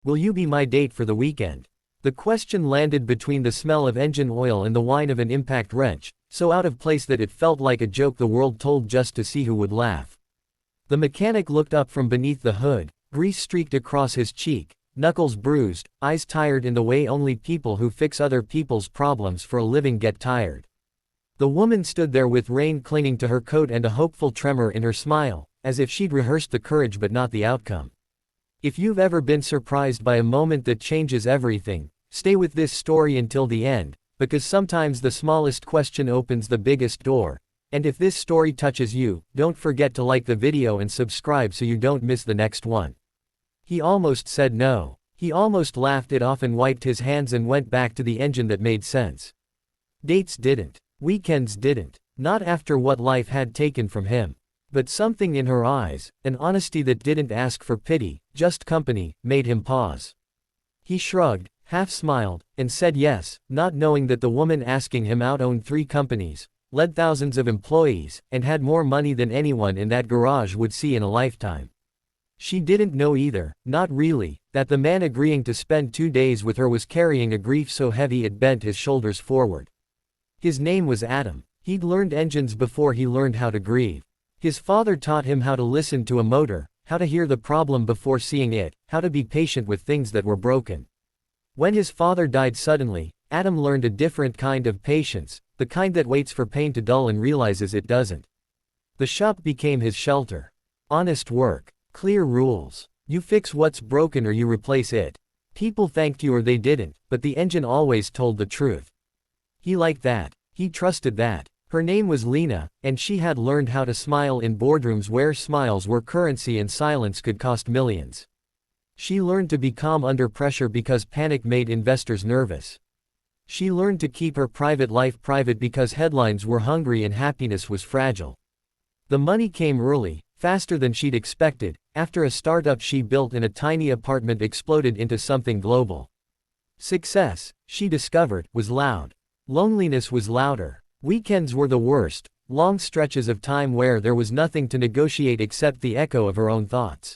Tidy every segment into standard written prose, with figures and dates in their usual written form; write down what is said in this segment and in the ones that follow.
Will you be my date for the weekend? The question landed between the smell of engine oil and the whine of an impact wrench, so out of place that it felt like a joke the world told just to see who would laugh. The mechanic looked up from beneath the hood, grease streaked across his cheek, knuckles bruised, eyes tired in the way only people who fix other people's problems for a living get tired. The woman stood there with rain clinging to her coat and a hopeful tremor in her smile, as if she'd rehearsed the courage but not the outcome. If you've ever been surprised by a moment that changes everything, stay with this story until the end, because sometimes the smallest question opens the biggest door. And if this story touches you, don't forget to like the video and subscribe so you don't miss the next one. He almost said no. He almost laughed it off and wiped his hands and went back to the engine that made sense. Dates didn't. Weekends didn't. Not after what life had taken from him. But something in her eyes, an honesty that didn't ask for pity, just company, made him pause. He shrugged, half smiled, and said yes, not knowing that the woman asking him out owned 3 companies, led thousands of employees, and had more money than anyone in that garage would see in a lifetime. She didn't know either, not really, that the man agreeing to spend 2 days with her was carrying a grief so heavy it bent his shoulders forward. His name was Adam. He'd learned engines before he learned how to grieve. His father taught him how to listen to a motor, how to hear the problem before seeing it, how to be patient with things that were broken. When his father died suddenly, Adam learned a different kind of patience, the kind that waits for pain to dull and realizes it doesn't. The shop became his shelter. Honest work. Clear rules. You fix what's broken or you replace it. People thanked you or they didn't, but the engine always told the truth. He liked that. He trusted that. Her name was Lena, and she had learned how to smile in boardrooms where smiles were currency and silence could cost millions. She learned to be calm under pressure because panic made investors nervous. She learned to keep her private life private because headlines were hungry and happiness was fragile. The money came early, faster than she'd expected, after a startup she built in a tiny apartment exploded into something global. Success, she discovered, was loud. Loneliness was louder. Weekends were the worst, long stretches of time where there was nothing to negotiate except the echo of her own thoughts.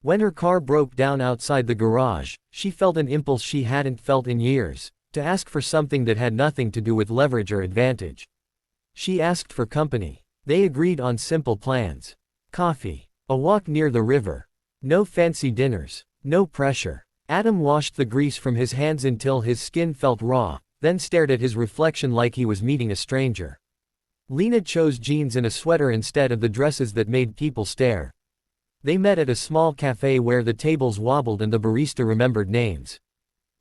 When her car broke down outside the garage, she felt an impulse she hadn't felt in years, to ask for something that had nothing to do with leverage or advantage. She asked for company. They agreed on simple plans. Coffee. A walk near the river. No fancy dinners. No pressure. Adam washed the grease from his hands until his skin felt raw, then stared at his reflection like he was meeting a stranger. Lena chose jeans and a sweater instead of the dresses that made people stare. They met at a small cafe where the tables wobbled and the barista remembered names.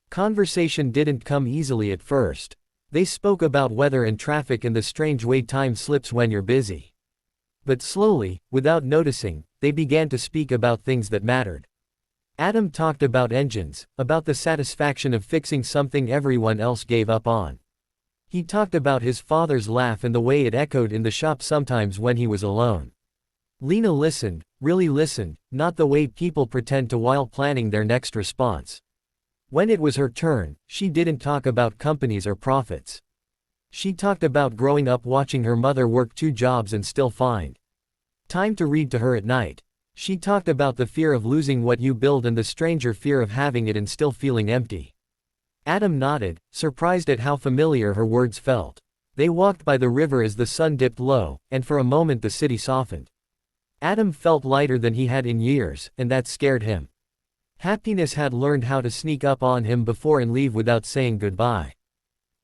Conversation didn't come easily at first. They spoke about weather and traffic and the strange way time slips when you're busy. But slowly, without noticing, they began to speak about things that mattered. Adam talked about engines, about the satisfaction of fixing something everyone else gave up on. He talked about his father's laugh and the way it echoed in the shop sometimes when he was alone. Lena listened, really listened, not the way people pretend to while planning their next response. When it was her turn, she didn't talk about companies or profits. She talked about growing up watching her mother work 2 jobs and still find time to read to her at night. She talked about the fear of losing what you build and the stranger fear of having it and still feeling empty. Adam nodded, surprised at how familiar her words felt. They walked by the river as the sun dipped low, and for a moment the city softened. Adam felt lighter than he had in years, and that scared him. Happiness had learned how to sneak up on him before and leave without saying goodbye.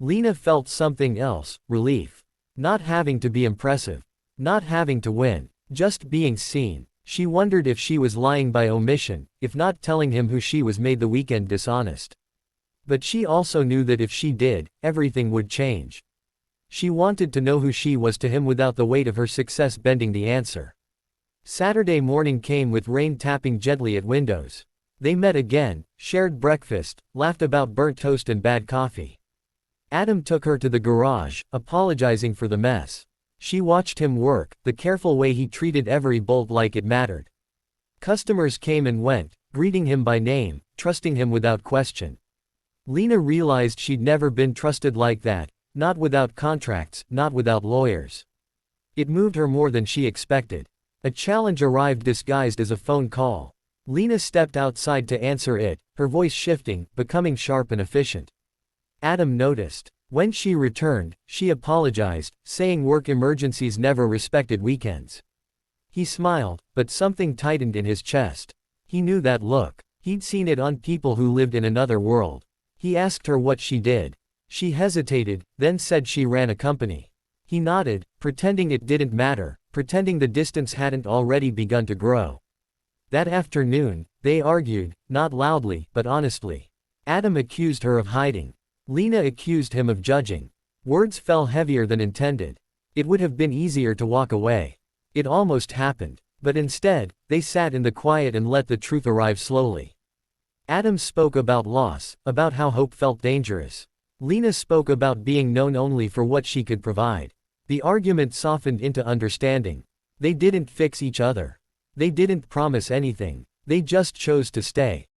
Lena felt something else, relief. Not having to be impressive. Not having to win. Just being seen. She wondered if she was lying by omission, if not telling him who she was made the weekend dishonest. But she also knew that if she did, everything would change. She wanted to know who she was to him without the weight of her success bending the answer. Saturday morning came with rain tapping gently at windows. They met again, shared breakfast, laughed about burnt toast and bad coffee. Adam took her to the garage, apologizing for the mess. She watched him work, the careful way he treated every bolt like it mattered. Customers came and went, greeting him by name, trusting him without question. Lena realized she'd never been trusted like that, not without contracts, not without lawyers. It moved her more than she expected. A challenge arrived disguised as a phone call. Lena stepped outside to answer it, her voice shifting, becoming sharp and efficient. Adam noticed. When she returned, she apologized, saying work emergencies never respected weekends. He smiled, but something tightened in his chest. He knew that look. He'd seen it on people who lived in another world. He asked her what she did. She hesitated, then said she ran a company. He nodded, pretending it didn't matter, pretending the distance hadn't already begun to grow. That afternoon, they argued, not loudly, but honestly. Adam accused her of hiding. Lena accused him of judging. Words fell heavier than intended. It would have been easier to walk away. It almost happened. But instead, they sat in the quiet and let the truth arrive slowly. Adam spoke about loss, about how hope felt dangerous. Lena spoke about being known only for what she could provide. The argument softened into understanding. They didn't fix each other. They didn't promise anything. They just chose to stay.